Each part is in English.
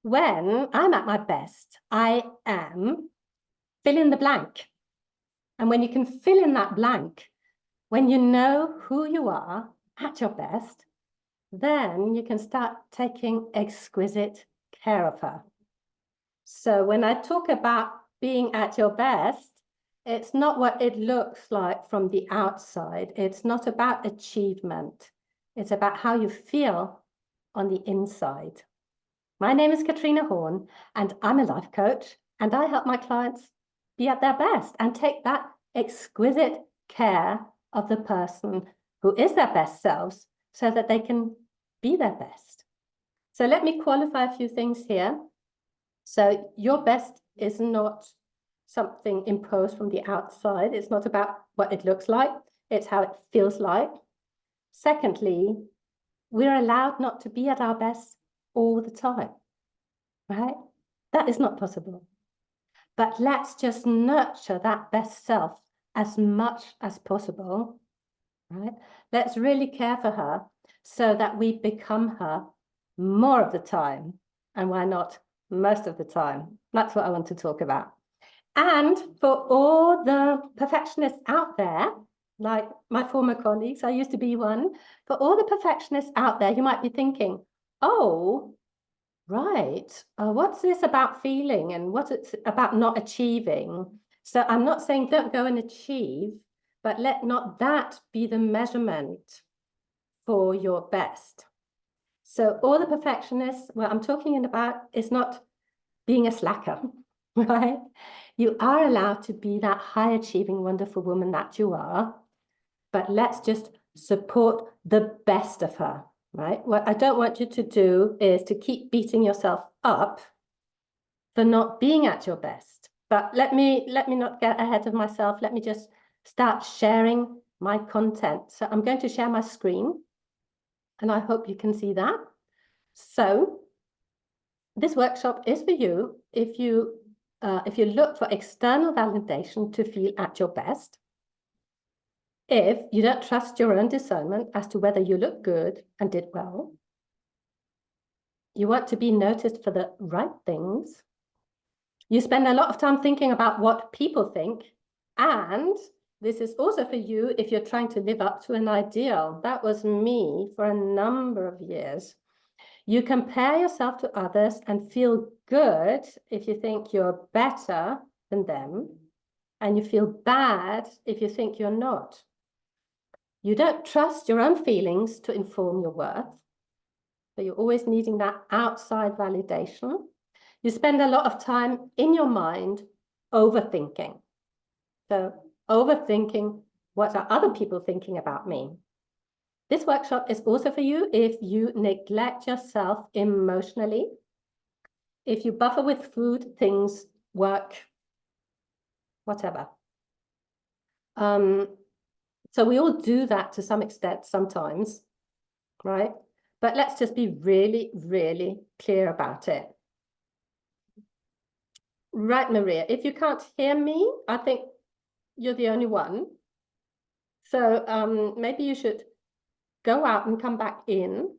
When I'm at my best, I am fill in the blank. And when you can fill in that blank, when you know who you are at your best, then you can start taking exquisite care of her. So when I talk about being at your best, it's not what it looks like from the outside. It's not about achievement. It's about how you feel on the inside. My name is Katrina Horn, and I'm a life coach, and I help my clients be at their best and take that exquisite care of the person who is their best selves so that they can be their best. So let me qualify a few things here. So your best is not something imposed from the outside. It's not about what it looks like. It's how it feels like. Secondly, we're allowed not to be at our best all the time, right? That is not possible. But let's just nurture that best self as much as possible, right? Let's really care for her so that we become her more of the time. And why not most of the time? That's what I want to talk about. And for all the perfectionists out there, like my former colleagues, I used to be one, for all the perfectionists out there, you might be thinking, oh, right, what's this about feeling and what's it about not achieving? So I'm not saying don't go and achieve, but let not that be the measurement for your best. So all the perfectionists, what I'm talking about is not being a slacker, right? You are allowed to be that high achieving, wonderful woman that you are, but let's just support the best of her, right? What I don't want you to do is to keep beating yourself up for not being at your best. But let me not get ahead of myself. Let me just start sharing my content. So I'm going to share my screen, and I hope you can see that. So this workshop is for you if you look for external validation to feel at your best. If you don't trust your own discernment as to whether you look good and did well, you want to be noticed for the right things. You spend a lot of time thinking about what people think. And this is also for you if you're trying to live up to an ideal. That was me for a number of years. You compare yourself to others and feel good if you think you're better than them. And you feel bad if you think you're not. You don't trust your own feelings to inform your worth. So you're always needing that outside validation. You spend a lot of time in your mind overthinking. So overthinking, what are other people thinking about me? This workshop is also for you if you neglect yourself emotionally, if you buffer with food, things, work, whatever. So we all do that to some extent sometimes, right? But let's just be really, really clear about it. Right, Maria, if you can't hear me, I think you're the only one. So maybe you should go out and come back in.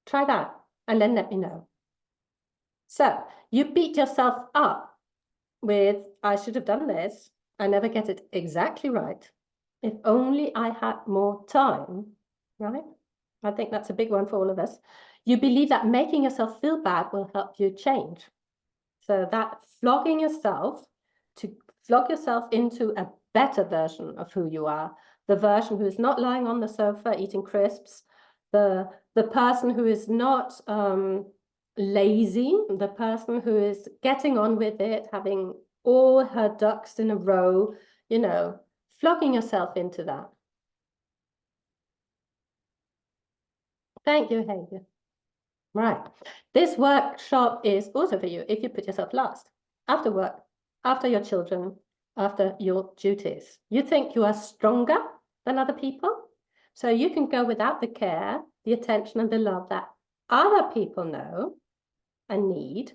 Try that and then let me know. So you beat yourself up with, I should have done this. I never get it exactly right. If only I had more time, right? I think that's a big one for all of us. You believe that making yourself feel bad will help you change. So that flogging yourself to flog yourself into a better version of who you are, the version who is not lying on the sofa eating crisps, the person who is not lazy, the person who is getting on with it, having all her ducks in a row, you know, flogging yourself into that. Thank you, Hager. Right. This workshop is also for you if you put yourself last, after work, after your children, after your duties. You think you are stronger than other people, so you can go without the care, the attention, and the love that other people know and need.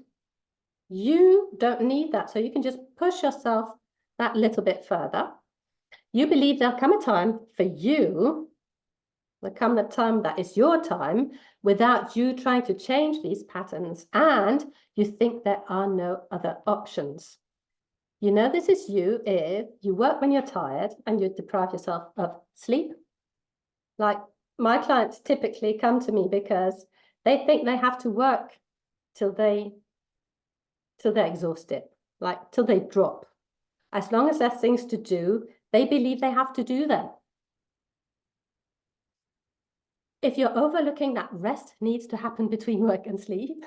You don't need that, so you can just push yourself that little bit further. You believe there'll come a time for you There'll come the time that is your time without you trying to change these patterns, and you think there are no other options. You know this is you if you work when you're tired and you deprive yourself of sleep. Like my clients typically come to me because they think they have to work till they're exhausted, like till they drop. As long as there's things to do, they believe they have to do them. If you're overlooking that rest needs to happen between work and sleep,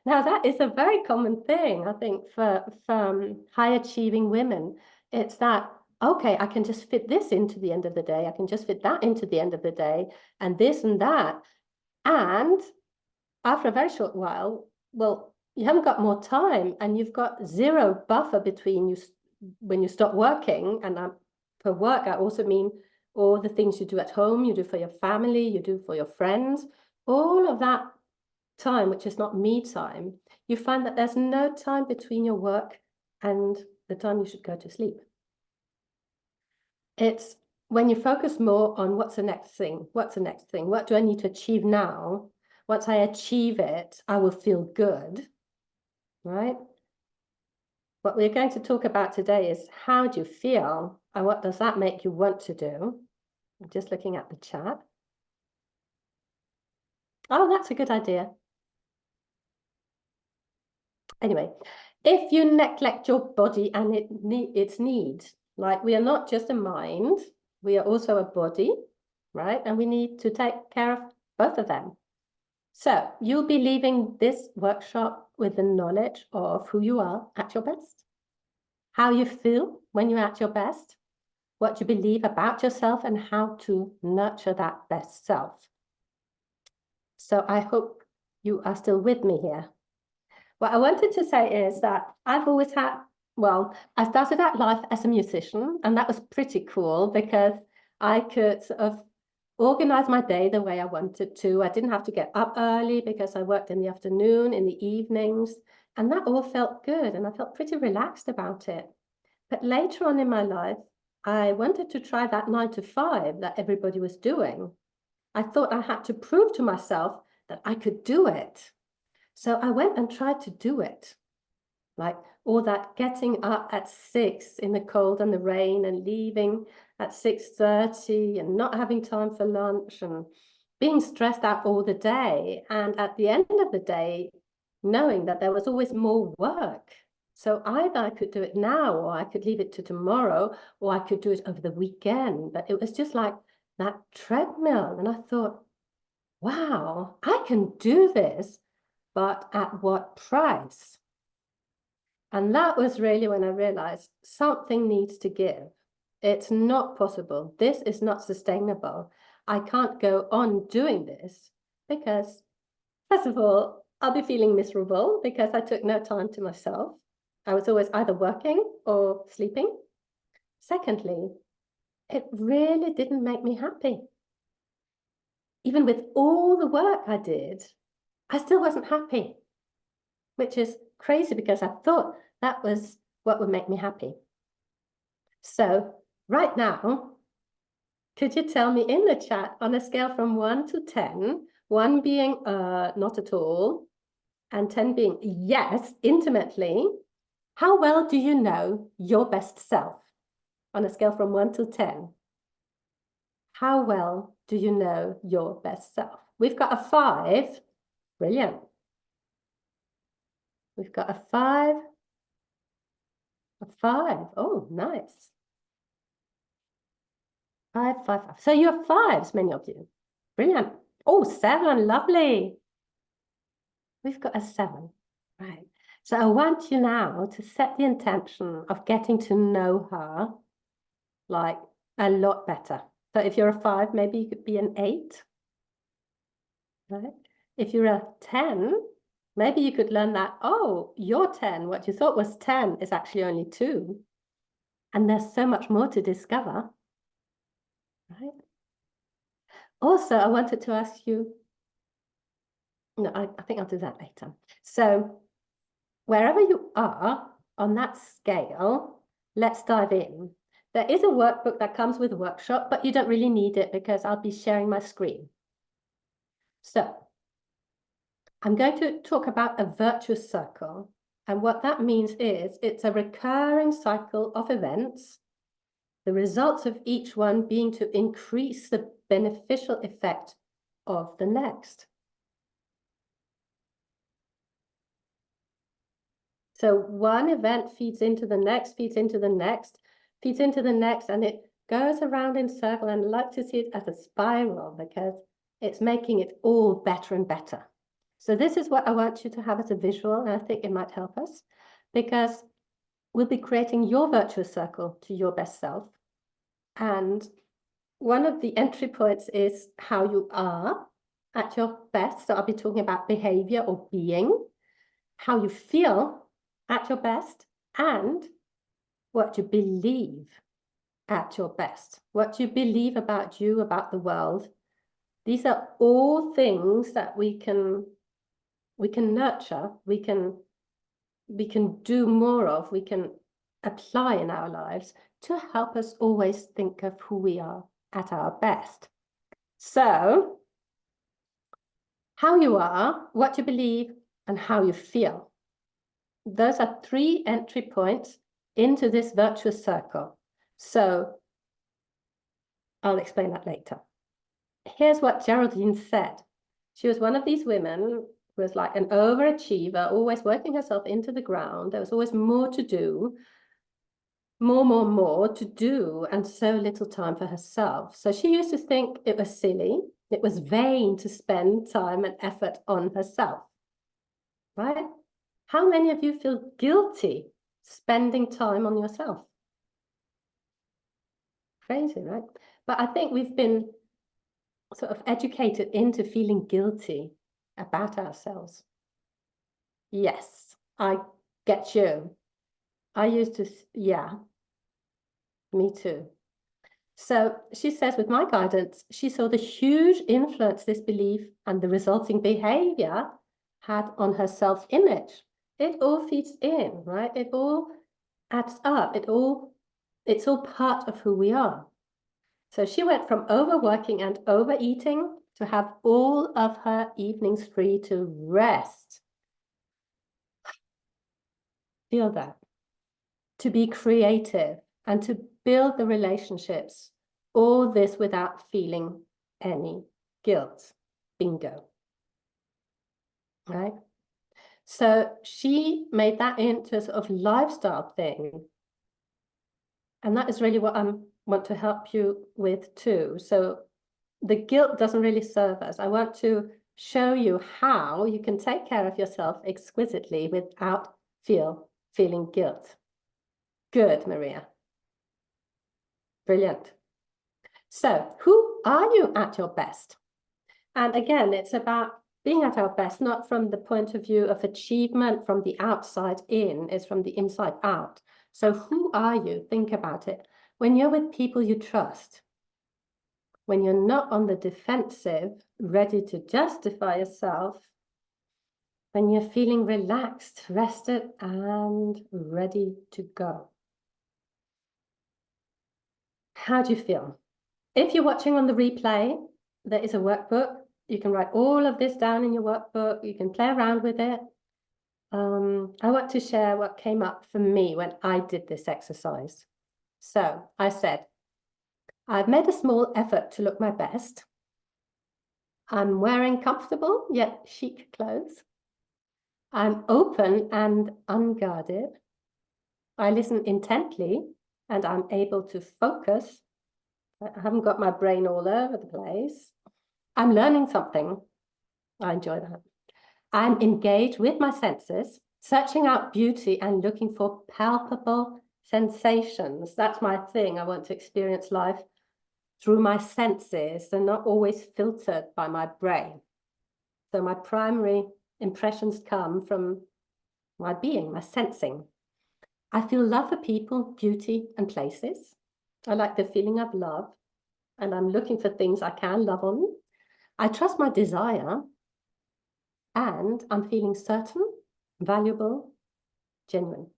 now that is a very common thing, I think, for high achieving women. It's that, okay, I can just fit this into the end of the day. I can just fit that into the end of the day, and this and that. And after a very short while, well, you haven't got more time and you've got zero buffer between you when you stop working. And for work, I also mean all the things you do at home, you do for your family, you do for your friends, all of that time, which is not me time, you find that there's no time between your work and the time you should go to sleep. It's when you focus more on what's the next thing, what do I need to achieve now? Once I achieve it, I will feel good, right? What we're going to talk about today is how do you feel and what does that make you want to do? I'm just looking at the chat. Oh, that's a good idea. Anyway, if you neglect your body and its needs, like we are not just a mind, we are also a body, right? And we need to take care of both of them. So you'll be leaving this workshop with the knowledge of who you are at your best, how you feel when you're at your best, what you believe about yourself, and how to nurture that best self. So I hope you are still with me here. What I wanted to say is that I've always had, well, I started out life as a musician, and that was pretty cool because I could sort of organize my day the way I wanted to. I didn't have to get up early because I worked in the afternoon, in the evenings, and that all felt good, and I felt pretty relaxed about it. But later on in my life, I wanted to try that 9 to 5 that everybody was doing. I thought I had to prove to myself that I could do it. So I went and tried to do it, like all that getting up at 6 in the cold and the rain and leaving at 6:30 and not having time for lunch and being stressed out all the day. And at the end of the day, knowing that there was always more work. So either I could do it now or I could leave it to tomorrow or I could do it over the weekend. But it was just like that treadmill. And I thought, wow, I can do this, but at what price? And that was really when I realized something needs to give. It's not possible. This is not sustainable. I can't go on doing this because, first of all, I'll be feeling miserable because I took no time to myself. I was always either working or sleeping. Secondly, it really didn't make me happy. Even with all the work I did, I still wasn't happy, which is crazy because I thought that was what would make me happy. So right now, could you tell me in the chat on a scale from 1 to 10, 1 being not at all, and 10 being yes, intimately, how well do you know your best self? On a scale from 1 to 10, how well do you know your best self? We've got a 5. Brilliant. We've got a 5. A 5. Oh, nice. 5, 5, 5. So you're 5s, many of you. Brilliant. Oh, 7. Lovely. We've got a 7. Right. So I want you now to set the intention of getting to know her like a lot better. So if you're a 5, maybe you could be an 8. Right? If you're a 10, maybe you could learn that, oh, you're 10. What you thought was 10 is actually only 2. And there's so much more to discover. Right? Also, I wanted to ask you, no, I think I'll do that later. So wherever you are on that scale, let's dive in. There is a workbook that comes with a workshop, but you don't really need it because I'll be sharing my screen. So I'm going to talk about a virtuous circle. And what that means is it's a recurring cycle of events, the results of each one being to increase the beneficial effect of the next. So one event feeds into the next, feeds into the next, feeds into the next, and it goes around in circle. And I like to see it as a spiral because it's making it all better and better. So this is what I want you to have as a visual, and I think it might help us because we'll be creating your virtuous circle to your best self. And one of the entry points is how you are at your best. So I'll be talking about behavior or being, how you feel at your best, and what you believe at your best, what you believe about you, about the world. These are all things that we can nurture, we can do more of, we can apply in our lives to help us always think of who we are at our best. So how you are, what you believe, and how you feel. Those are 3 entry points into this virtuous circle. So I'll explain that later. Here's what Geraldine said. She was one of these women who was like an overachiever, always working herself into the ground. There was always more to do, more to do, and so little time for herself. So she used to think it was silly, it was vain to spend time and effort on herself, right? How many of you feel guilty spending time on yourself? Crazy, right? But I think we've been sort of educated into feeling guilty about ourselves. Yes, I get you. I used to, yeah, me too. So she says, with my guidance, she saw the huge influence this belief and the resulting behavior had on her self-image. It all feeds in, right? It all adds up. It's all part of who we are. So she went from overworking and overeating to have all of her evenings free to rest. Feel that. To be creative and to build the relationships. All this without feeling any guilt. Bingo. Right? So she made that into a sort of lifestyle thing. And that is really what I want to help you with too. So the guilt doesn't really serve us. I want to show you how you can take care of yourself exquisitely without feeling guilt. Good, Maria. Brilliant. So who are you at your best? And again, it's about being at our best, not from the point of view of achievement from the outside in, it's from the inside out. So who are you? Think about it. When you're with people you trust, when you're not on the defensive, ready to justify yourself, when you're feeling relaxed, rested, and ready to go. How do you feel? If you're watching on the replay, there is a workbook. You can write all of this down in your workbook. You can play around with it. I want to share what came up for me when I did this exercise. So I said, I've made a small effort to look my best. I'm wearing comfortable yet chic clothes. I'm open and unguarded. I listen intently and I'm able to focus. I haven't got my brain all over the place. I'm learning something. I enjoy that. I'm engaged with my senses, searching out beauty and looking for palpable sensations. That's my thing. I want to experience life through my senses and not always filtered by my brain. So my primary impressions come from my being, my sensing. I feel love for people, beauty, and places. I like the feeling of love, and I'm looking for things I can love on. I trust my desire, and I'm feeling certain, valuable, genuine.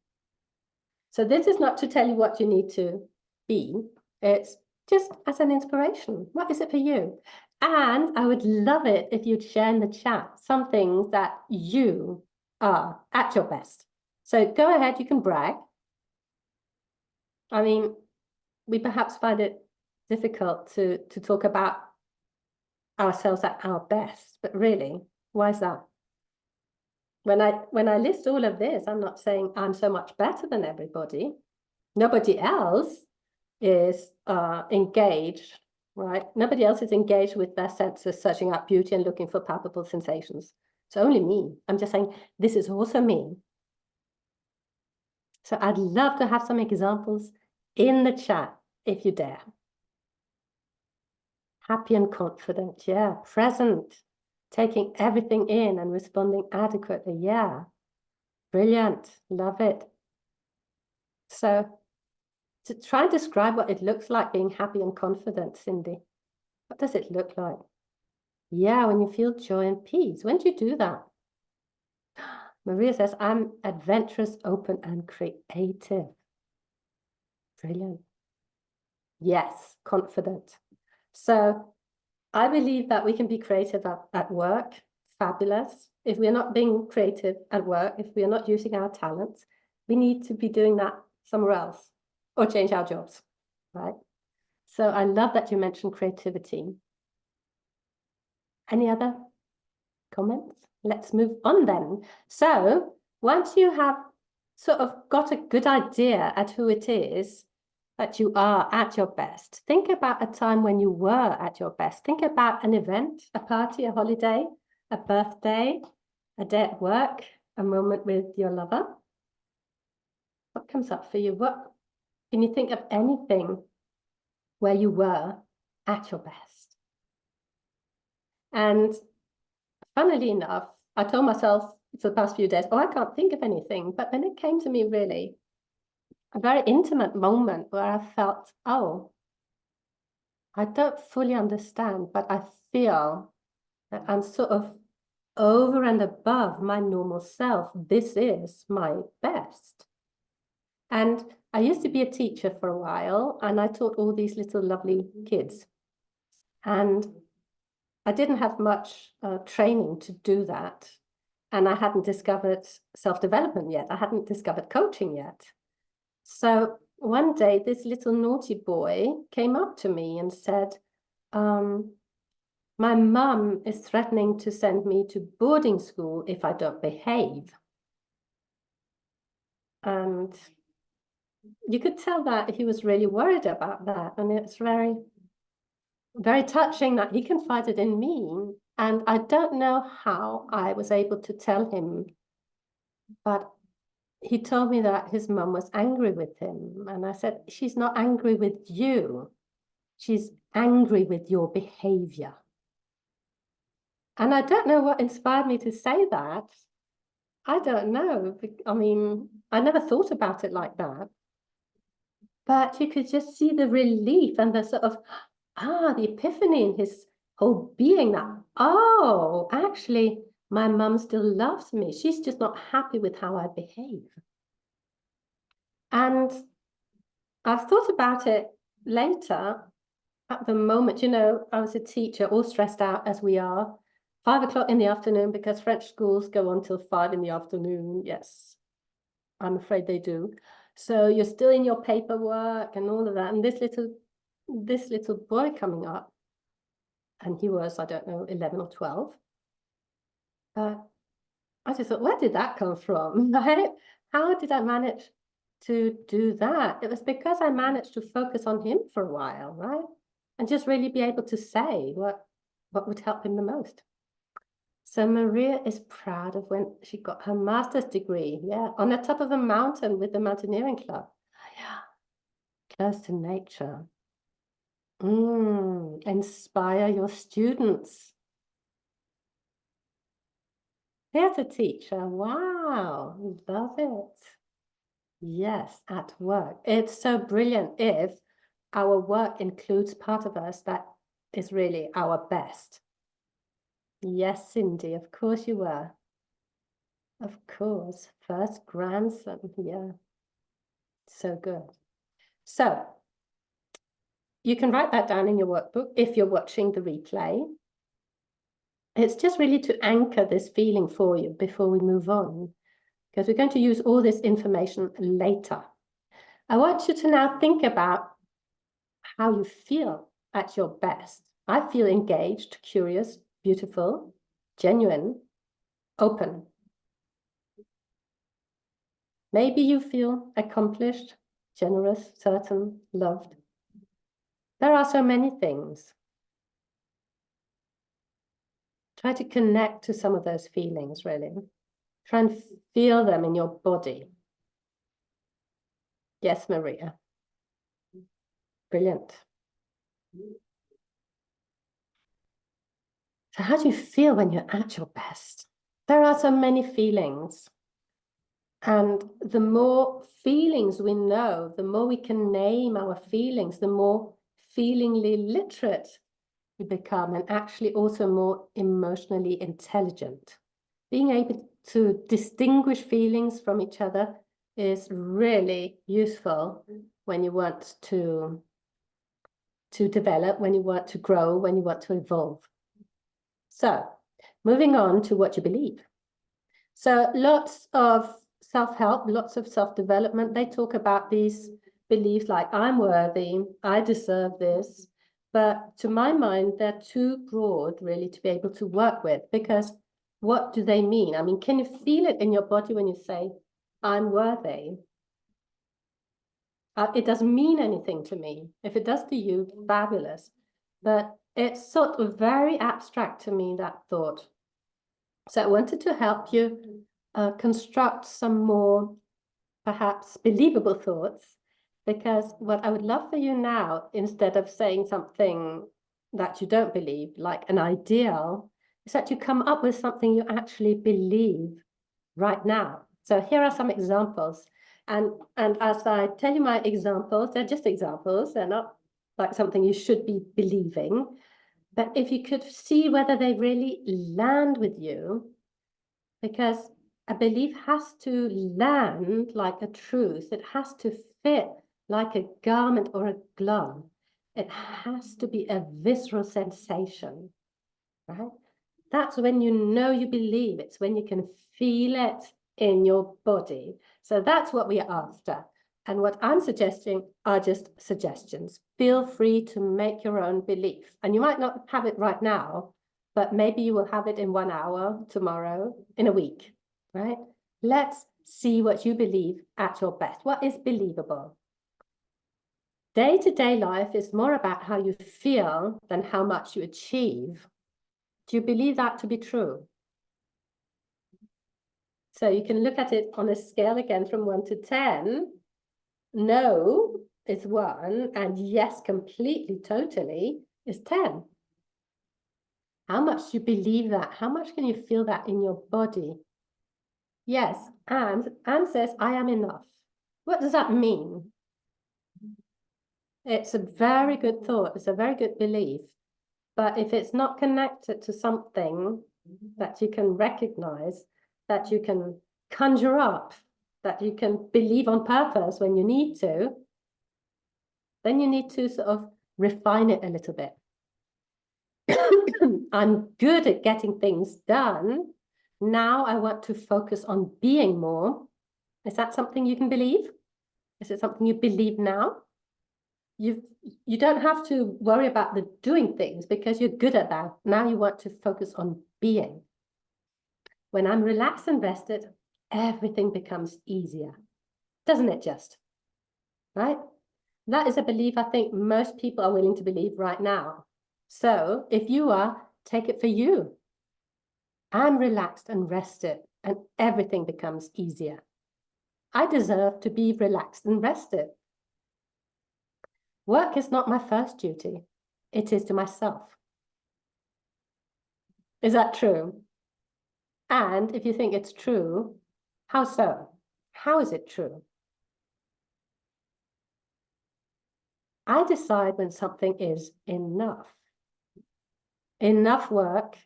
So this is not to tell you what you need to be. It's just as an inspiration. What is it for you? And I would love it if you'd share in the chat some things that you are at your best. So go ahead, you can brag. I mean, we perhaps find it difficult to talk about ourselves at our best, but really, why is that? When I list all of this, I'm not saying I'm so much better than everybody. Nobody else is engaged, right? Nobody else is engaged with their senses, searching out beauty and looking for palpable sensations. It's only me. I'm just saying this is also me. So I'd love to have some examples in the chat if you dare. Happy and confident, yeah. Present, taking everything in and responding adequately, yeah. Brilliant, love it. So to try and describe what it looks like being happy and confident, Cindy. What does it look like? Yeah, when you feel joy and peace. When do you do that? Maria says, I'm adventurous, open, and creative. Brilliant. Yes, confident. So I believe that we can be creative at work. Fabulous. If we're not being creative at work, if we are not using our talents, we need to be doing that somewhere else or change our jobs, right? So I love that you mentioned creativity. Any other comments? Let's move on then. So once you have sort of got a good idea at who it is that you are at your best, think about a time when you were at your best. Think about an event, a party, a holiday, a birthday, a day at work, a moment with your lover. What comes up for you? What can you think of anything where you were at your best? And funnily enough, I told myself for the past few days, oh, I can't think of anything. But then it came to me really a very intimate moment where I felt, oh, I don't fully understand, but I feel that I'm sort of over and above my normal self. This is my best. And I used to be a teacher for a while, and I taught all these little lovely kids. And I didn't have much training to do that. And I hadn't discovered self-development yet. I hadn't discovered coaching yet. So one day, this little naughty boy came up to me and said, my mum is threatening to send me to boarding school if I don't behave. And you could tell that he was really worried about that. And it's very, very touching that he confided in me. And I don't know how I was able to tell him, but he told me that his mum was angry with him. And I said, she's not angry with you. She's angry with your behavior. And I don't know what inspired me to say that. I don't know. I mean, I never thought about it like that. But you could just see the relief and the sort of, the epiphany in his whole being that, oh, actually, my mum still loves me. She's just not happy with how I behave. And I've thought about it later. At the moment, you know, I was a teacher, all stressed out as we are. 5 o'clock in the afternoon, because French schools go on till 5 in the afternoon. Yes, I'm afraid they do. So you're still in your paperwork and all of that. And this little boy coming up, and he was, I don't know, 11 or 12. But I just thought, where did that come from, right? How did I manage to do that? It was because I managed to focus on him for a while, right? And just really be able to say what would help him the most. So Maria is proud of when she got her master's degree, yeah, on the top of a mountain with the mountaineering club. Yeah, close to nature. Inspire your students. Theatre teacher, wow, love it. Yes, at work. It's so brilliant if our work includes part of us that is really our best. Yes, Cindy, of course you were. Of course, first grandson, yeah. So good. So you can write that down in your workbook if you're watching the replay. It's just really to anchor this feeling for you before we move on, because we're going to use all this information later. I want you to now think about how you feel at your best. I feel engaged, curious, beautiful, genuine, open. Maybe you feel accomplished, generous, certain, loved. There are so many things. Try to connect to some of those feelings, really. Try and feel them in your body. Yes, Maria. Brilliant. So how do you feel when you're at your best? There are so many feelings. And the more feelings we know, the more we can name our feelings, the more feelingly literate we become, and actually also more emotionally intelligent. Being able to distinguish feelings from each other is really useful when you want to develop, when you want to grow, when you want to evolve. So, moving on to what you believe. So lots of self-help, lots of self-development, they talk about these beliefs like I'm worthy, I deserve this. But to my mind, they're too broad really to be able to work with, because what do they mean? I mean, can you feel it in your body when you say, I'm worthy? It doesn't mean anything to me. If it does to you, fabulous. But it's sort of very abstract to me, that thought. So I wanted to help you construct some more perhaps believable thoughts, because what I would love for you now, instead of saying something that you don't believe, like an ideal, is that you come up with something you actually believe right now. So here are some examples. And as I tell you my examples, they're just examples. They're not like something you should be believing. But if you could see whether they really land with you, because a belief has to land like a truth. It has to fit like a garment or a glove. It has to be a visceral sensation, right? That's when you know you believe. It's when you can feel it in your body. So that's what we are after. And what I'm suggesting are just suggestions. Feel free to make your own belief. And you might not have it right now, but maybe you will have it in 1 hour, tomorrow, in a week, right? Let's see what you believe at your best. What is believable? Day-to-day life is more about how you feel than how much you achieve. Do you believe that to be true? So you can look at it on a scale again from 1 to 10. No is 1, and yes, completely, totally is 10. How much do you believe that? How much can you feel that in your body? Yes, and Anne says, I am enough. What does that mean? It's a very good thought. It's a very good belief. But if it's not connected to something that you can recognize, that you can conjure up, that you can believe on purpose when you need to, then you need to sort of refine it a little bit. I'm good at getting things done. Now I want to focus on being more. Is that something you can believe? Is it something you believe now? You don't have to worry about the doing things because you're good at that. Now you want to focus on being. When I'm relaxed and rested, everything becomes easier. Doesn't it just? Right? That is a belief I think most people are willing to believe right now. So if you are, take it for you. I'm relaxed and rested, and everything becomes easier. I deserve to be relaxed and rested. Work is not my first duty. It is to myself. Is that true? And if you think it's true, how so? How is it true? I decide when something is enough. Enough work,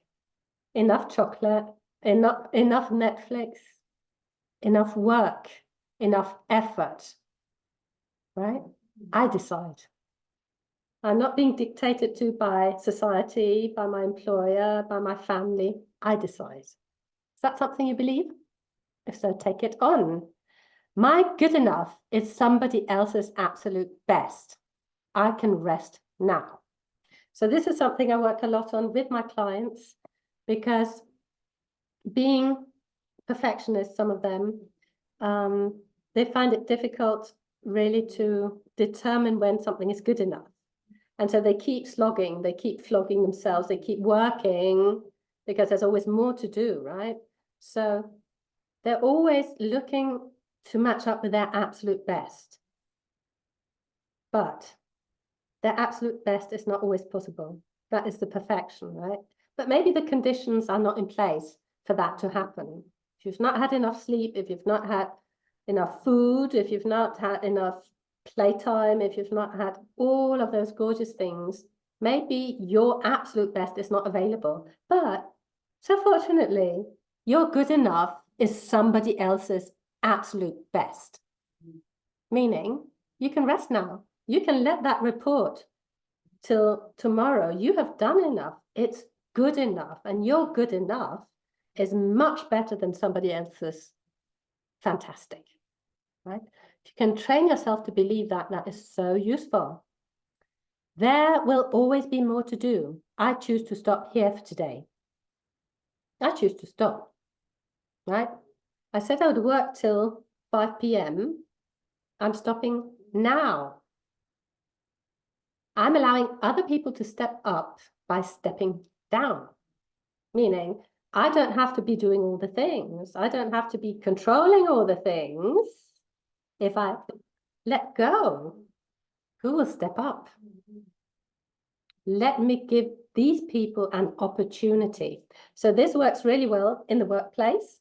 enough chocolate, enough Netflix, enough work, enough effort, right? I decide. I'm not being dictated to by society, by my employer, by my family. I decide. Is that something you believe? If so, take it on. My good enough is somebody else's absolute best. I can rest now. So this is something I work a lot on with my clients, because being perfectionists, some of them, they find it difficult really to determine when something is good enough. And so they keep slogging, they keep flogging themselves, they keep working because there's always more to do, right? So they're always looking to match up with their absolute best. But their absolute best is not always possible. That is the perfection, right? But maybe the conditions are not in place for that to happen. If you've not had enough sleep, if you've not had enough food, if you've not had enough playtime, if you've not had all of those gorgeous things, maybe your absolute best is not available. But so fortunately, your good enough is somebody else's absolute best. Meaning, you can rest now. You can let that report till tomorrow. You have done enough. It's good enough. And your good enough is much better than somebody else's fantastic, right? If you can train yourself to believe that, that is so useful. There will always be more to do. I choose to stop here for today. I choose to stop, right? I said I would work till 5 p.m. I'm stopping now. I'm allowing other people to step up by stepping down, meaning I don't have to be doing all the things. I don't have to be controlling all the things. If I let go, who will step up? Let me give these people an opportunity. So this works really well in the workplace,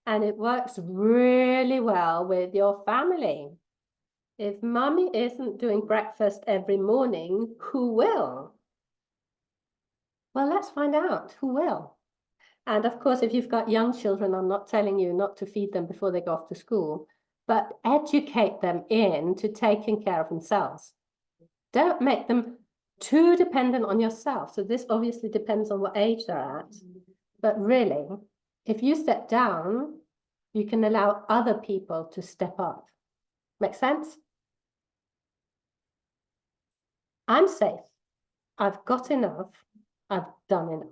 and it works really well with your family. If mommy isn't doing breakfast every morning, who will? Well, let's find out who will. And of course, if you've got young children, I'm not telling you not to feed them before they go off to school, but educate them into taking care of themselves. Don't make them too dependent on yourself. So this obviously depends on what age they're at. But really, if you step down, you can allow other people to step up. Make sense? I'm safe. I've got enough. I've done enough.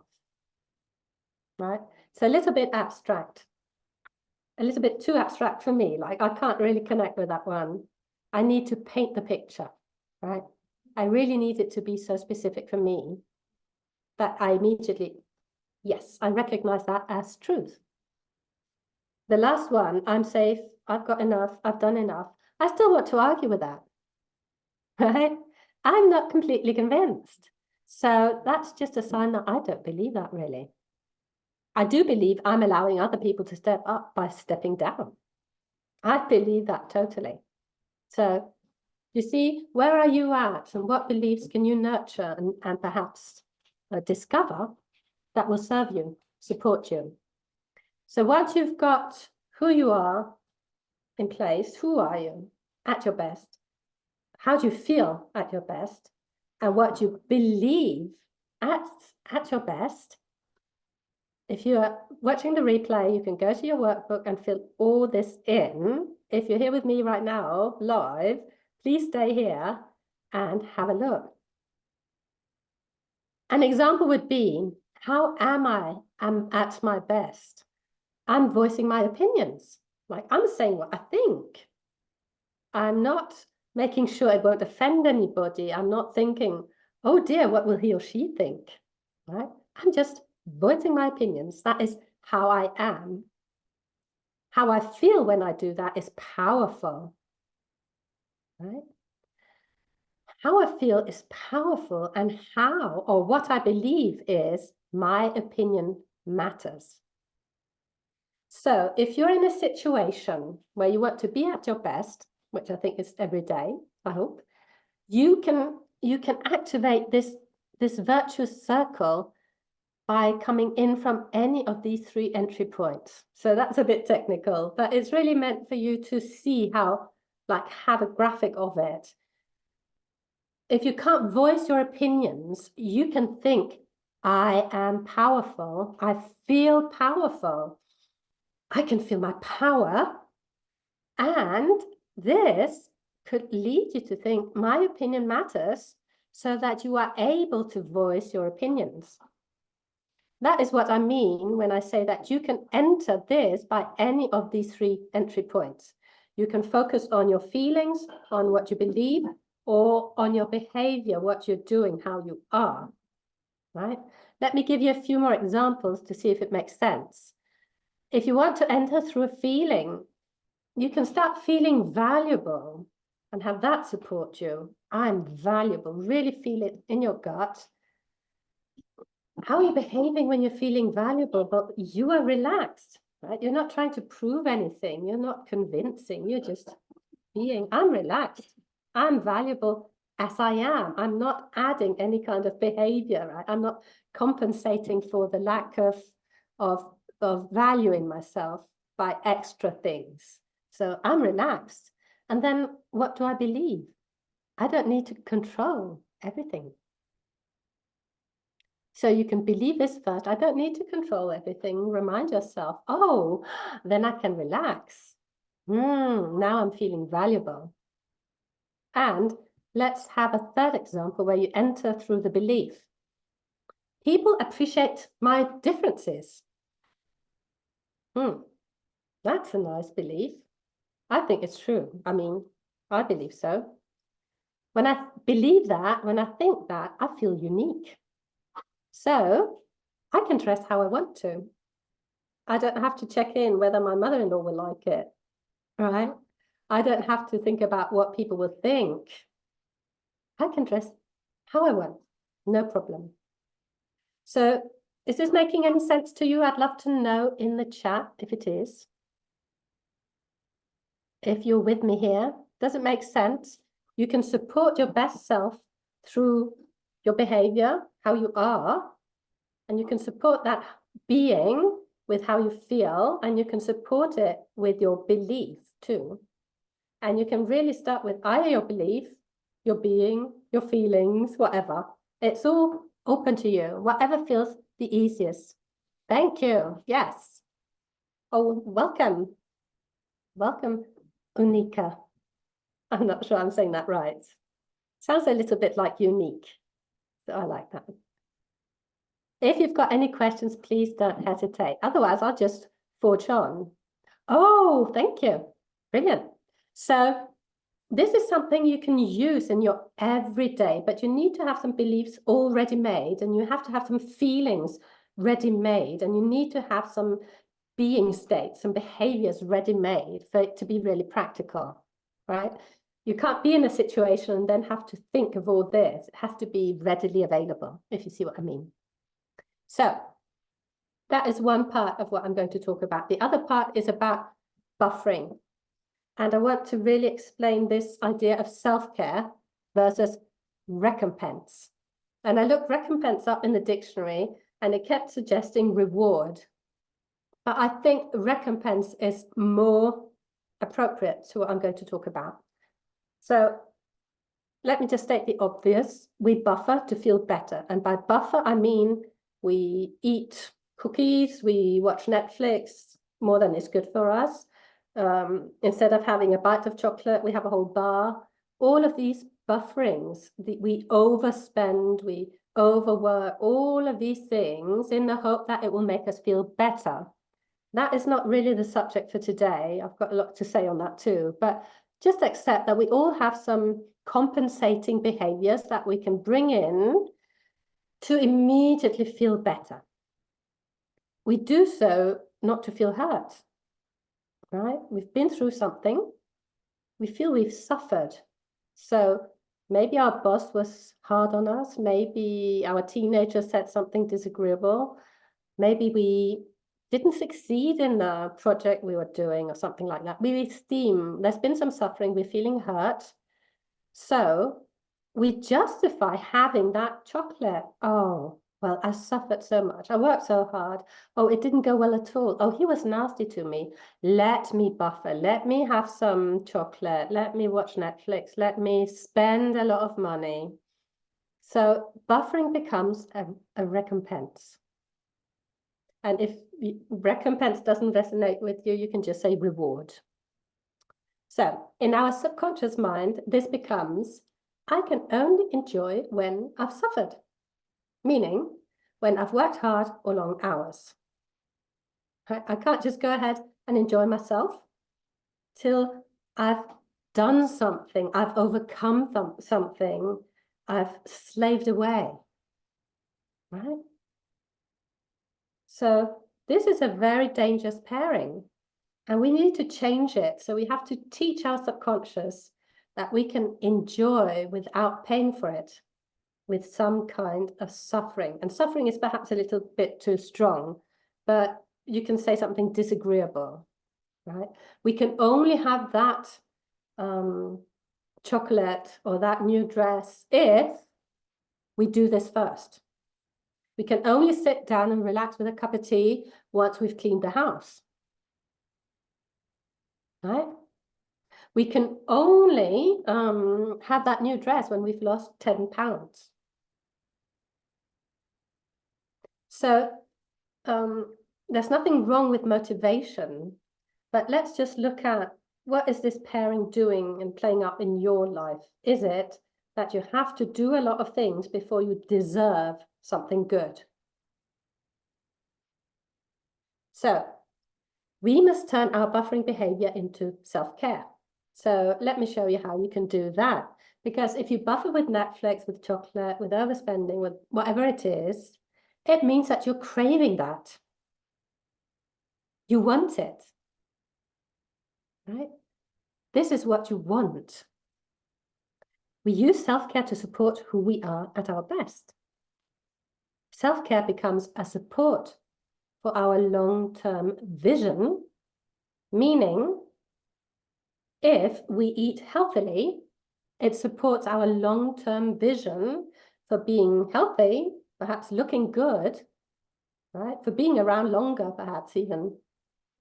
Right? It's a little bit abstract. A little bit too abstract for me. Like, I can't really connect with that one. I need to paint the picture, right? I really need it to be so specific for me that I immediately, yes, I recognize that as truth. The last one, I'm safe, I've got enough, I've done enough. I still want to argue with that, right? I'm not completely convinced. So that's just a sign that I don't believe that really. I do believe I'm allowing other people to step up by stepping down. I believe that totally. So you see, where are you at and what beliefs can you nurture and perhaps discover that will serve you, support you? So once you've got who you are in place, who are you at your best? How do you feel at your best? And what you believe at your best? If you are watching the replay, you can go to your workbook and fill all this in. If you're here with me right now, live, please stay here and have a look. An example would be, how am I at my best? I'm voicing my opinions. Like, I'm saying what I think. I'm not making sure it won't offend anybody. I'm not thinking, oh dear, what will he or she think? Right? I'm just voicing my opinions. That is how I am. How I feel when I do that is powerful. Right? How I feel is powerful, and how, or what I believe is, my opinion matters. So if you're in a situation where you want to be at your best, which I think is every day, I hope, you can activate this virtuous circle by coming in from any of these 3 entry points. So that's a bit technical, but it's really meant for you to see how, like, have a graphic of it. if you can't voice your opinions, you can think, I am powerful. I feel powerful. I can feel my power. And this could lead you to think my opinion matters, so that you are able to voice your opinions. That is what I mean when I say that you can enter this by any of these 3 entry points. You can focus on your feelings, on what you believe, or on your behavior, what you're doing, how you are, right? Let me give you a few more examples to see if it makes sense. If you want to enter through a feeling, you can start feeling valuable and have that support you. I'm valuable. Really feel it in your gut. How are you behaving when you're feeling valuable, but you are relaxed, right? You're not trying to prove anything. You're not convincing. You're just being, I'm relaxed. I'm valuable as I am. I'm not adding any kind of behavior, right? I'm not compensating for the lack of value in myself by extra things. So I'm relaxed. And then what do I believe? I don't need to control everything. So you can believe this first. I don't need to control everything. Remind yourself, oh, then I can relax. Now I'm feeling valuable. And let's have a third example where you enter through the belief. People appreciate my differences. That's a nice belief. I think it's true. I mean, I believe so. When I believe that, when I think that, I feel unique. So I can dress how I want to. I don't have to check in whether my mother-in-law will like it, right? I don't have to think about what people will think. I can dress how I want, no problem. So is this making any sense to you? I'd love to know in the chat if it is. If you're with me here, does it make sense? You can support your best self through your behavior, how you are, and you can support that being with how you feel, and you can support it with your belief too. And you can really start with either your belief, your being, your feelings, whatever. It's all open to you, whatever feels the easiest. Thank you. Yes. Oh, welcome. Welcome, Unika. I'm not sure I'm saying that right. Sounds a little bit like unique. So I like that. If you've got any questions, please don't hesitate. Otherwise, I'll just forge on. Oh, thank you. Brilliant. So this is something you can use in your everyday, but you need to have some beliefs already made, and you have to have some feelings ready made, and you need to have some being states and behaviors ready made for it to be really practical, right? You can't be in a situation and then have to think of all this. It has to be readily available, if you see what I mean. So that is one part of what I'm going to talk about. The other part is about buffering. And I want to really explain this idea of self-care versus recompense. And I looked recompense up in the dictionary, and it kept suggesting reward. But I think recompense is more appropriate to what I'm going to talk about. So let me just state the obvious. We buffer to feel better. And by buffer, I mean we eat cookies, we watch Netflix more than is good for us. Instead of having a bite of chocolate, we have a whole bar. All of these bufferings, we overspend, we overwork, all of these things in the hope that it will make us feel better. That is not really the subject for today. I've got a lot to say on that too, but just accept that we all have some compensating behaviors that we can bring in to immediately feel better. We do so not to feel hurt, right? We've been through something. We feel we've suffered. So maybe our boss was hard on us. Maybe our teenager said something disagreeable. Maybe we didn't succeed in the project we were doing or something like that. We esteem, there's been some suffering, we're feeling hurt. So we justify having that chocolate. Oh, Well, I suffered so much. I worked so hard. Oh, it didn't go well at all. Oh, he was nasty to me. Let me buffer. Let me have some chocolate. Let me watch Netflix. Let me spend a lot of money. So buffering becomes a recompense. And if recompense doesn't resonate with you, you can just say reward. So in our subconscious mind, this becomes, I can only enjoy when I've suffered, meaning when I've worked hard or long hours. I can't just go ahead and enjoy myself till I've done something, I've overcome something, I've slaved away, right? So this is a very dangerous pairing, and we need to change it. So we have to teach our subconscious that we can enjoy without paying for it, with some kind of suffering. And suffering is perhaps a little bit too strong, but you can say something disagreeable, right? We can only have that chocolate or that new dress if we do this first. We can only sit down and relax with a cup of tea once we've cleaned the house, right? We can only have that new dress when we've lost 10 pounds. So there's nothing wrong with motivation, but let's just look at what is this pairing doing and playing up in your life? Is it that you have to do a lot of things before you deserve something good? So we must turn our buffering behavior into self-care. So let me show you how you can do that. Because if you buffer with Netflix, with chocolate, with overspending, with whatever it means that you're craving that. You want it, right? This is what you want. We use self-care to support who we are at our best. Self-care becomes a support for our long-term vision, meaning if we eat healthily, it supports our long-term vision for being healthy, perhaps looking good, right? For being around longer, perhaps even.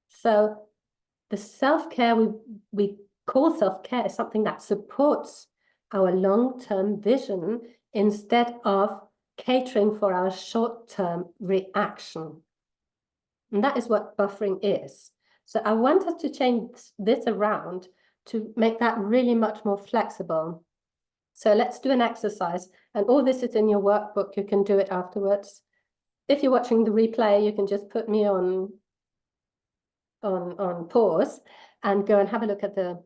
So the self-care we call self-care is something that supports our long-term vision instead of catering for our short-term reaction. And that is what buffering is. So I want us to change this around to make that really much more flexible. So let's do an exercise, and all this is in your workbook. You can do it afterwards. If you're watching the replay, you can just put me on pause and go and have a look at the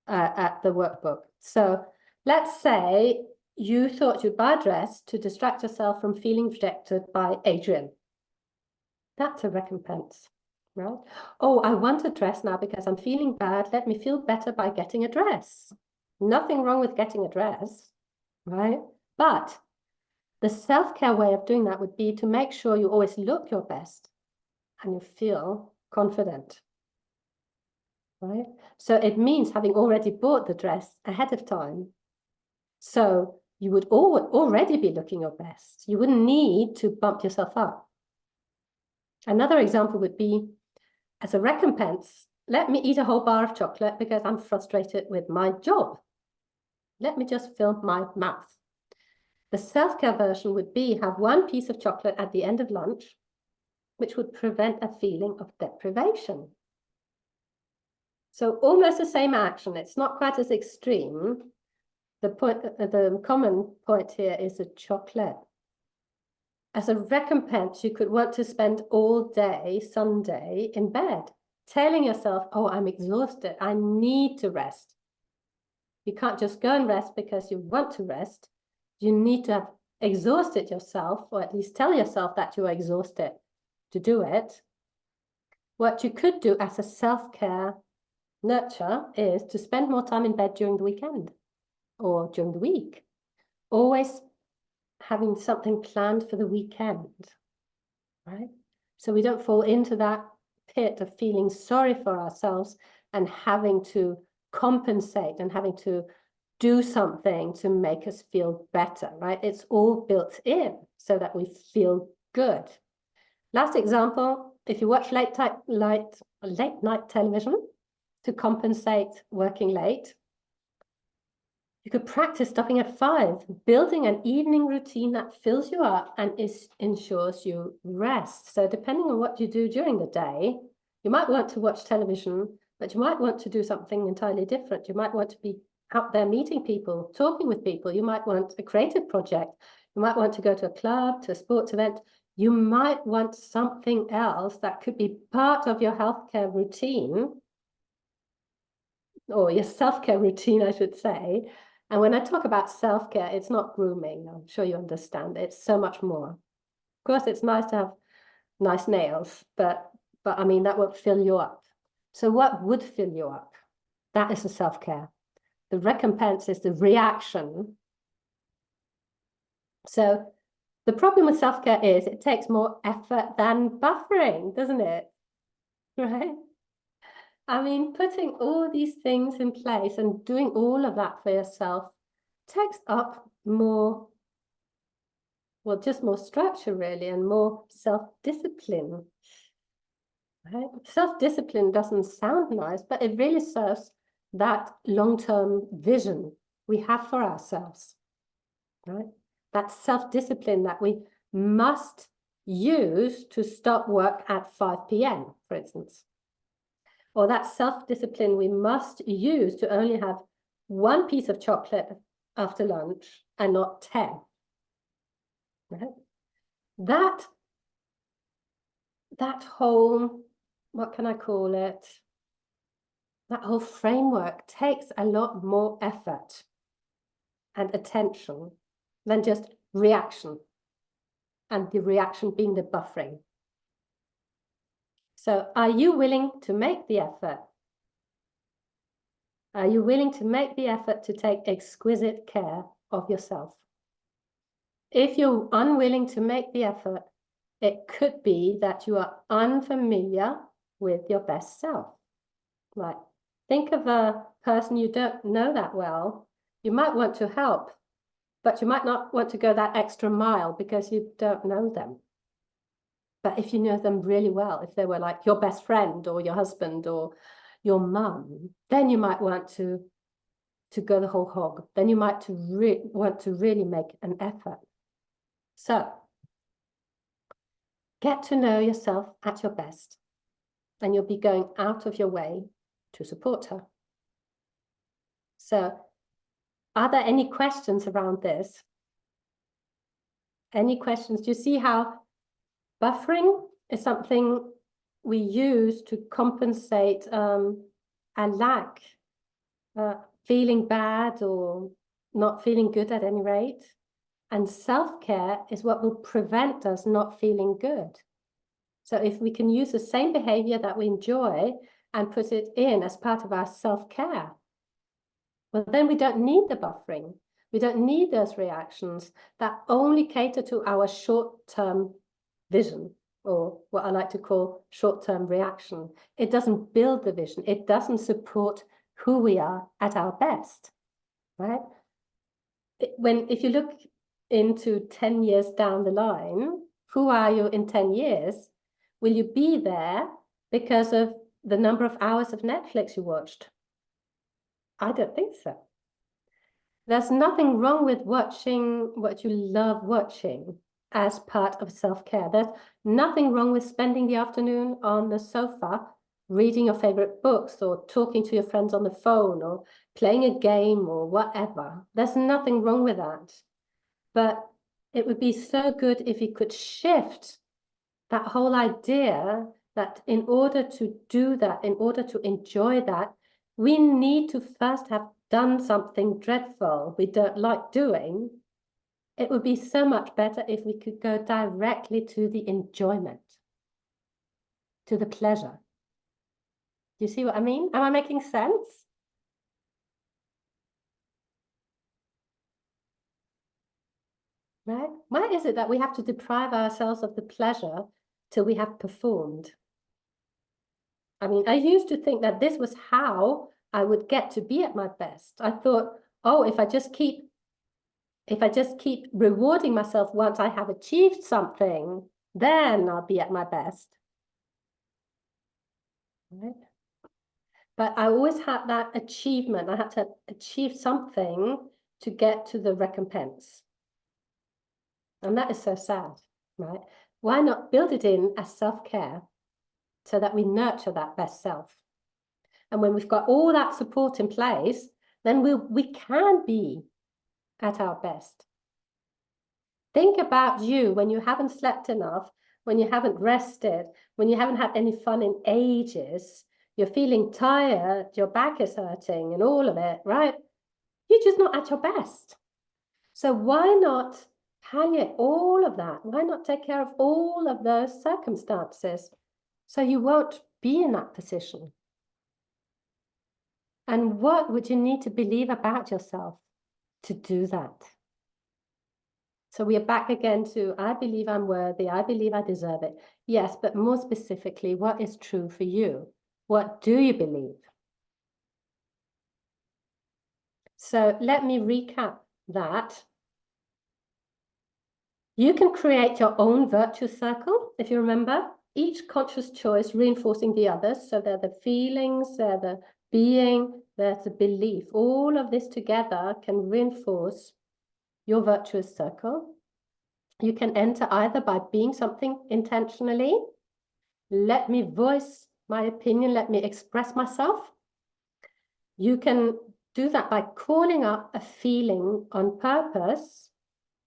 workbook. So let's say you thought you'd buy a dress to distract yourself from feeling rejected by Adrian. That's a recompense, right? Oh, I want a dress now because I'm feeling bad. Let me feel better by getting a dress. Nothing wrong with getting a dress, right? But the self-care way of doing that would be to make sure you always look your best and you feel confident, right? So it means having already bought the dress ahead of time. So you would already be looking your best. You wouldn't need to bump yourself up. Another example would be, as a recompense, let me eat a whole bar of chocolate because I'm frustrated with my job. Let me just fill my mouth. The self-care version would be have one piece of chocolate at the end of lunch, which would prevent a feeling of deprivation. So almost the same action. It's not quite as extreme. The common point here is the chocolate. As a recompense, you could want to spend all day Sunday in bed, telling yourself, oh, I'm exhausted. I need to rest. You can't just go and rest because you want to rest. You need to have exhausted yourself, or at least tell yourself that you are exhausted to do it. What you could do as a self-care nurture is to spend more time in bed during the weekend or during the week. Always having something planned for the weekend, right? So we don't fall into that pit of feeling sorry for ourselves and having to compensate and having to do something to make us feel better, right? It's all built in so that we feel good. Last example, if you watch late night television to compensate working late, you could practice stopping at 5, building an evening routine that fills you up and ensures you rest. So depending on what you do during the day, you might want to watch television, but you might want to do something entirely different. You might want to be out there meeting people, talking with people. You might want a creative project. You might want to go to a club, to a sports event. You might want something else that could be part of your healthcare routine, or your self-care routine, I should say. And when I talk about self-care, it's not grooming. I'm sure you understand. It's so much more. Of course, it's nice to have nice nails, but I mean, that won't fill you up. So what would fill you up? That is the self-care. The recompense is the reaction. So the problem with self-care is it takes more effort than buffering, doesn't it? Right? I mean, putting all these things in place and doing all of that for yourself takes up more, well, just more structure really, and more self-discipline. Right? Self-discipline doesn't sound nice, but it really serves that long-term vision we have for ourselves. Right? That self-discipline that we must use to stop work at 5 p.m., for instance. Or that self-discipline we must use to only have 1 piece of chocolate after lunch and not 10. Right? That whole, what can I call it? That whole framework takes a lot more effort and attention than just reaction, and the reaction being the buffering. So are you willing to make the effort? Are you willing to make the effort to take exquisite care of yourself? If you're unwilling to make the effort, it could be that you are unfamiliar with your best self. Like, think of a person you don't know that well. You might want to help, but you might not want to go that extra mile because you don't know them. But if you know them really well, if they were like your best friend or your husband or your mum, then you might want to go the whole hog. Then you might want to really make an effort. So get to know yourself at your best, and you'll be going out of your way to support her. So are there any questions around this? Any questions? Do you see how buffering is something we use to compensate a lack, feeling bad or not feeling good at any rate? And self-care is what will prevent us not feeling good. So if we can use the same behavior that we enjoy and put it in as part of our self-care, well, then we don't need the buffering. We don't need those reactions that only cater to our short-term vision, or what I like to call short-term reaction. It doesn't build the vision. It doesn't support who we are at our best, right? If you look into 10 years down the line, who are you in 10 years? Will you be there because of the number of hours of Netflix you watched? I don't think so. There's nothing wrong with watching what you love watching as part of self-care. There's nothing wrong with spending the afternoon on the sofa, reading your favorite books or talking to your friends on the phone or playing a game or whatever. There's nothing wrong with that. But it would be so good if you could shift that whole idea that in order to do that, in order to enjoy that, we need to first have done something dreadful we don't like doing. It would be so much better if we could go directly to the enjoyment, to the pleasure. Do you see what I mean? Am I making sense? Right? Why is it that we have to deprive ourselves of the pleasure till we have performed? I mean, I used to think that this was how I would get to be at my best. I thought oh, if I just keep rewarding myself once I have achieved something, then I'll be at my best. Right? But I always had that achievement. I had to achieve something to get to the recompense. And that is so sad, right? Why not build it in as self-care so that we nurture that best self? And when we've got all that support in place, then we can be at our best. Think about you when you haven't slept enough, when you haven't rested, when you haven't had any fun in ages, you're feeling tired, your back is hurting and all of it, right? You're just not at your best. So why not palliate all of that? Why not take care of all of those circumstances so you won't be in that position? And what would you need to believe about yourself to do that? So we are back again to, I believe I'm worthy. I believe I deserve it. Yes, but more specifically, what is true for you? What do you believe? So let me recap that. You can create your own virtuous circle, if you remember, each conscious choice reinforcing the others. So they're the feelings, they're the being, there's the belief. All of this together can reinforce your virtuous circle. You can enter either by being something intentionally. Let me voice my opinion. Let me express myself. You can do that by calling up a feeling on purpose,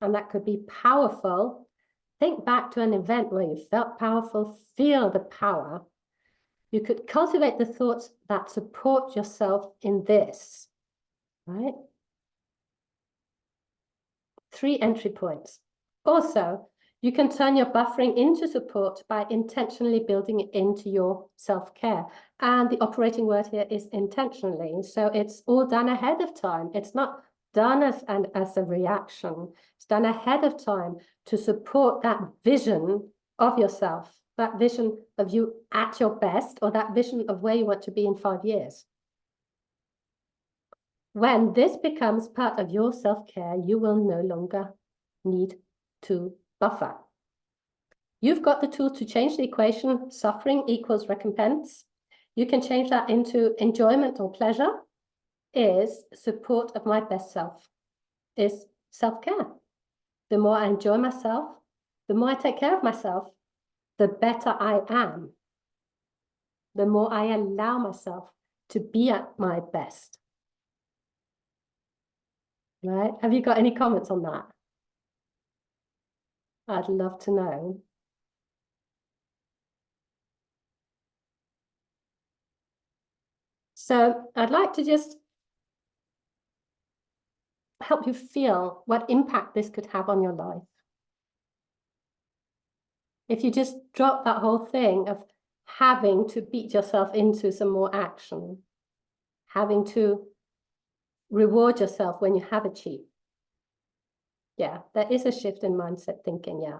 and that could be powerful. Think back to an event where you felt powerful. Feel the power. You could cultivate the thoughts that support yourself in this, right? 3 entry points. Also, you can turn your buffering into support by intentionally building it into your self-care. And the operating word here is intentionally. So it's all done ahead of time. It's not done as a reaction. It's done ahead of time to support that vision of yourself, that vision of you at your best, or that vision of where you want to be in 5 years. When this becomes part of your self-care, you will no longer need to buffer. You've got the tool to change the equation, suffering equals recompense. You can change that into enjoyment or pleasure is support of my best self, is self-care. The more I enjoy myself, the more I take care of myself, the better I am. The more I allow myself to be at my best. Right? Have you got any comments on that? I'd love to know. So I'd like to just help you feel what impact this could have on your life. If you just drop that whole thing of having to beat yourself into some more action, having to reward yourself when you have achieved. Yeah, there is a shift in mindset thinking, yeah.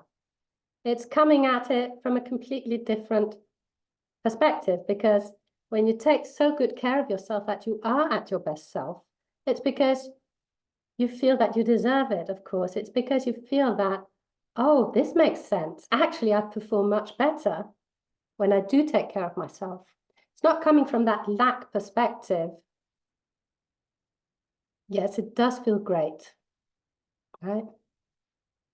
It's coming at it from a completely different perspective, because when you take so good care of yourself that you are at your best self, it's because you feel that you deserve it, of course. It's because you feel that, oh, this makes sense. Actually, I perform much better when I do take care of myself. It's not coming from that lack perspective. Yes, it does feel great, right?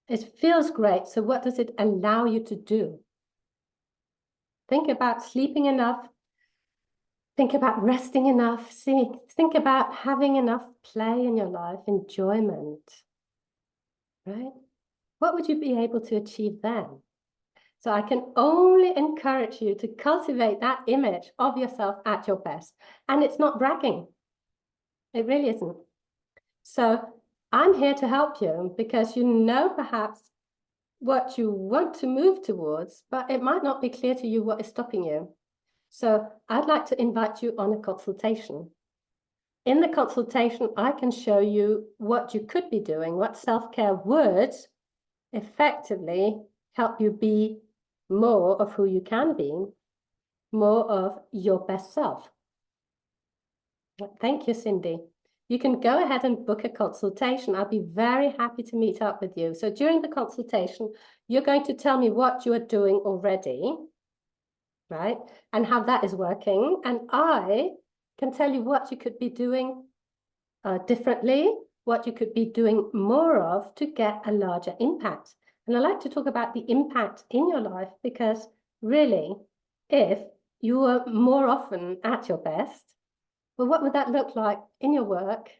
It feels great. So what does it allow you to do? Think about sleeping enough. Think about resting enough. Think about having enough play in your life, enjoyment, right? What would you be able to achieve then? So I can only encourage you to cultivate that image of yourself at your best. And it's not bragging. It really isn't. So I'm here to help you because you know perhaps what you want to move towards, but it might not be clear to you what is stopping you. So I'd like to invite you on a consultation. In the consultation, I can show you what you could be doing, what self-care would effectively help you be more of who you can be, more of your best self. Thank you, Cindy. you can go ahead and book a consultation. I'll be very happy to meet up with you. So during the consultation, you're going to tell me what you are doing already, right? And how that is working. And I can tell you what you could be doing differently, what you could be doing more of to get a larger impact. And I like to talk about the impact in your life because really, if you were more often at your best, well, what would that look like in your work?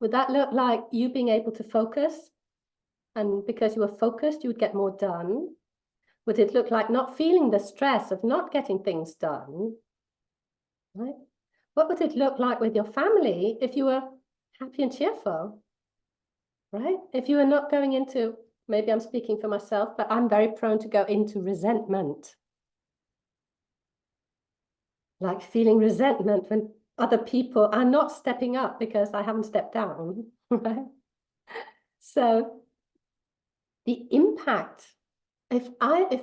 Would that look like you being able to focus? And because you were focused, you would get more done. Would it look like not feeling the stress of not getting things done? Right? What would it look like with your family if you were happy and cheerful? Right? If you were not going into, maybe I'm speaking for myself, but I'm very prone to go into resentment. Like feeling resentment when other people are not stepping up because I haven't stepped down, right? So the impact, if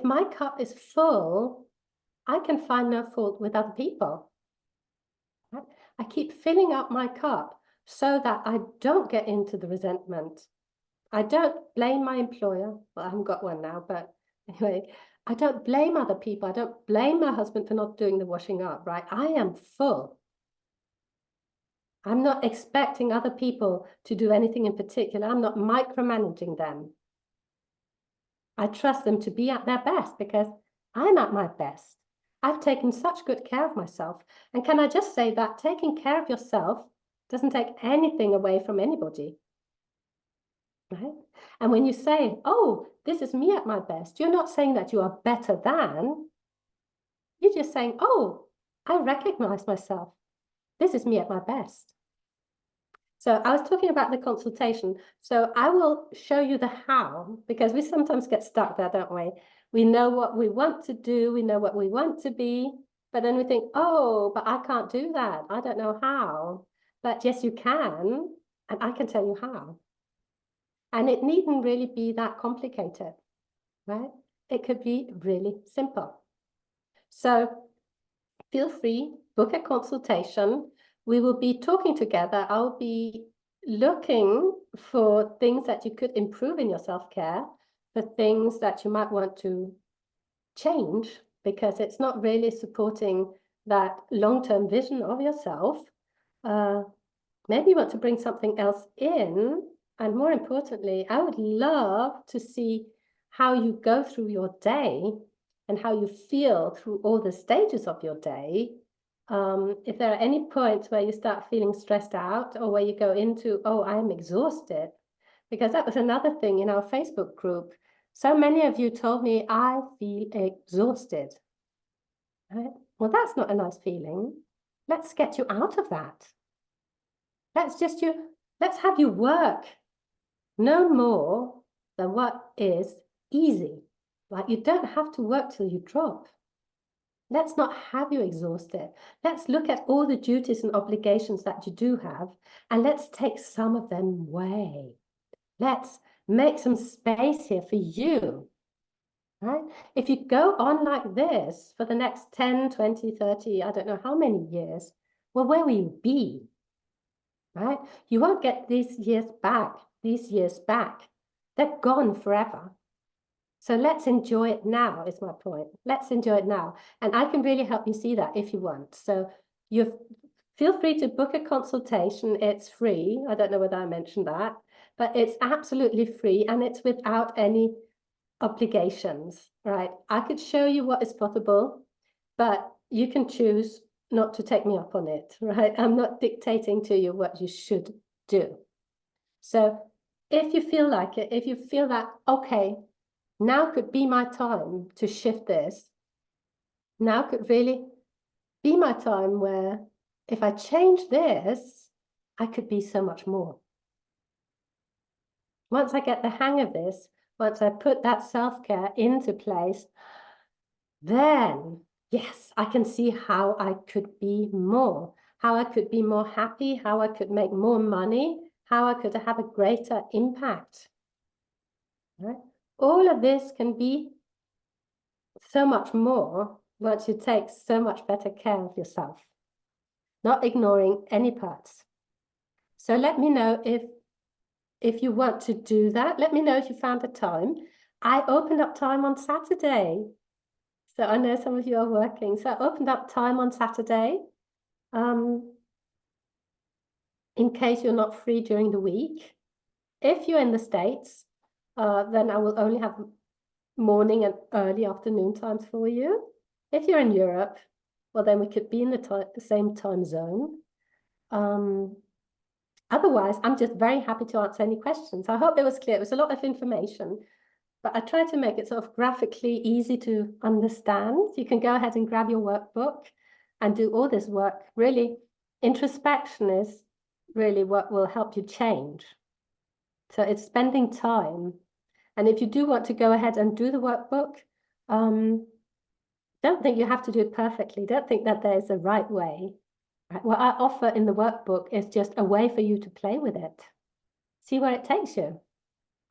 my cup is full, I can find no fault with other people. Right? I keep filling up my cup so that I don't get into the resentment. I don't blame my employer. Well, I haven't got one now, but anyway, I don't blame other people. I don't blame my husband for not doing the washing up, right? I am full. I'm not expecting other people to do anything in particular. I'm not micromanaging them. I trust them to be at their best because I'm at my best. I've taken such good care of myself. And can I just say that taking care of yourself doesn't take anything away from anybody, right? And when you say, oh, this is me at my best, you're not saying that you are better than, you're just saying, oh, I recognize myself. This is me at my best. So I was talking about the consultation. So I will show you the how, because we sometimes get stuck there, don't we? We know what we want to do, we know what we want to be, but then we think, oh, but I can't do that. I don't know how. But yes, you can, and I can tell you how. And it needn't really be that complicated, right? It could be really simple. So feel free, book a consultation. We will be talking together. I'll be looking for things that you could improve in your self-care, for things that you might want to change because it's not really supporting that long-term vision of yourself. Maybe you want to bring something else in. And more importantly, I would love to see how you go through your day and how you feel through all the stages of your day. If there are any points where you start feeling stressed out or where you go into, oh, I'm exhausted, because that was another thing in our Facebook group. So many of you told me, I feel exhausted. Right? Well, that's not a nice feeling. Let's get you out of that. Let's have you work no more than what is easy. Like you don't have to work till you drop. Let's not have you exhausted. Let's look at all the duties and obligations that you do have, and let's take some of them away. Let's make some space here for you, right? If you go on like this for the next 10, 20, 30, I don't know how many years, well, where will you be, right? You won't get these years back. They're gone forever. So let's enjoy it now, is my point. Let's enjoy it now. And I can really help you see that if you want. So you feel free to book a consultation. It's free. I don't know whether I mentioned that, but it's absolutely free and it's without any obligations, right? I could show you what is possible, but you can choose not to take me up on it, right? I'm not dictating to you what you should do. So if you feel like it, if you feel that, okay, now could be my time to shift this. Now could really be my time where if I change this, I could be so much more. Once I get the hang of this, once I put that self-care into place, then yes, I can see how I could be more, how I could be more happy, how I could make more money, how I could have a greater impact. Right? All of this can be so much more once you take so much better care of yourself, not ignoring any parts. So let me know if you want to do that. Let me know if you found a time. I opened up time on Saturday. So I know some of you are working. So I opened up time on Saturday. In case you're not free during the week. If you're in the States, then I will only have morning and early afternoon times for you. If you're in Europe, well, then we could be in the same time zone. Otherwise, I'm just very happy to answer any questions. I hope it was clear. It was a lot of information, but I tried to make it sort of graphically easy to understand. You can go ahead and grab your workbook and do all this work. Really, introspection is really what will help you change. So it's spending time. And if you do want to go ahead and do the workbook, don't think you have to do it perfectly. Don't think that there's a right way. Right? What I offer in the workbook is just a way for you to play with it. See where it takes you.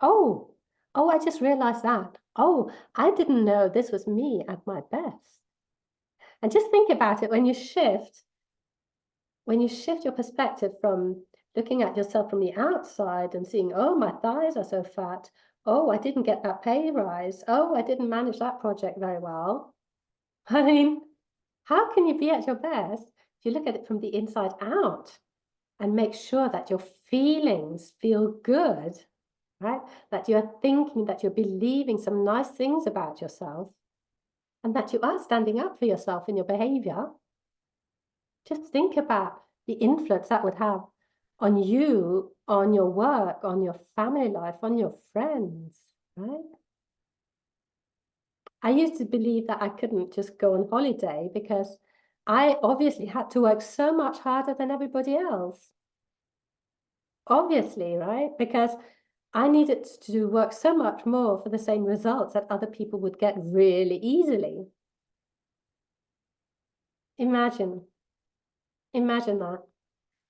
Oh, I just realized that. Oh, I didn't know this was me at my best. And just think about it when you shift your perspective from looking at yourself from the outside and seeing, oh, my thighs are so fat. Oh, I didn't get that pay rise. Oh, I didn't manage that project very well. I mean, how can you be at your best if you look at it from the inside out and make sure that your feelings feel good, right? That you're thinking, that you're believing some nice things about yourself and that you are standing up for yourself in your behavior. Just think about the influence that would have on you, on your work, on your family life, on your friends, right? I used to believe that I couldn't just go on holiday because I obviously had to work so much harder than everybody else. Obviously, right? Because I needed to work so much more for the same results that other people would get really easily. Imagine that.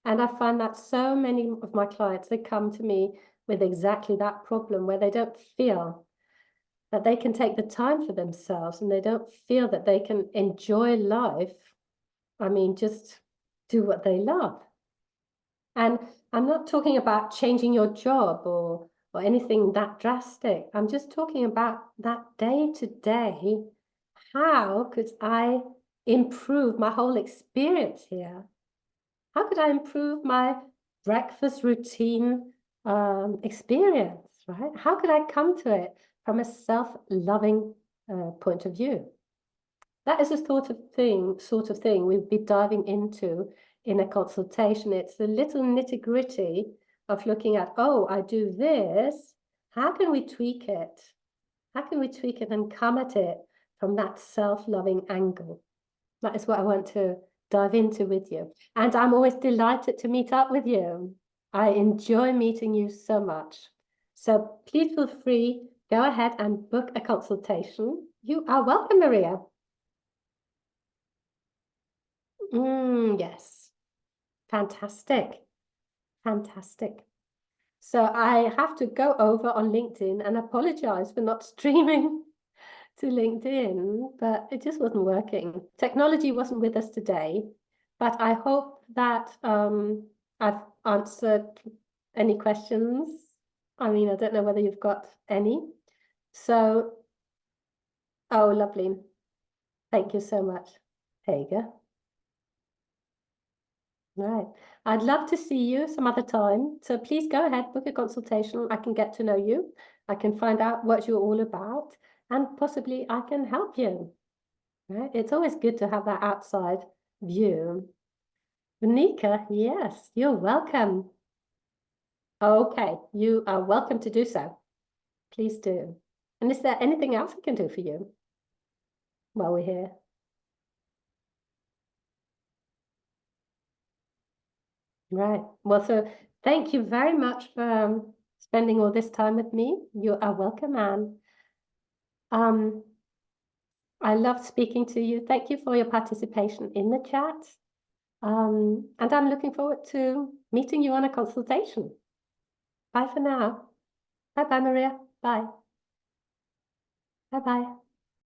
And I find that so many of my clients, they come to me with exactly that problem where they don't feel that they can take the time for themselves and they don't feel that they can enjoy life. I mean, just do what they love. And I'm not talking about changing your job or anything that drastic. I'm just talking about that day to day. How could I improve my whole experience here? How could I improve my breakfast routine experience, right? How could I come to it from a self-loving point of view? That is a sort of thing we'll be diving into in a consultation. It's the little nitty-gritty of looking at, oh, I do this. How can we tweak it? How can we tweak it and come at it from that self-loving angle? That is what I want to dive into with you. And I'm always delighted to meet up with you. I enjoy meeting you so much. So please feel free, go ahead and book a consultation. You are welcome, Maria. Yes. Fantastic. Fantastic. So I have to go over on LinkedIn and apologize for not streaming to LinkedIn, but it just wasn't working. Technology wasn't with us today, but I hope that I've answered any questions. I mean, I don't know whether you've got any. So, oh, lovely. Thank you so much. There you go. Right. I'd love to see you some other time. So please go ahead, book a consultation. I can get to know you. I can find out what you're all about, and possibly I can help you. Right? It's always good to have that outside view. Nika, yes, you're welcome. Okay, you are welcome to do so. Please do. And is there anything else I can do for you while we're here? Right. Well, so thank you very much for spending all this time with me. You are welcome, Anne. I love speaking to you. Thank you for your participation in the chat. And I'm looking forward to meeting you on a consultation. Bye for now. Bye-bye, Maria. Bye. Bye-bye.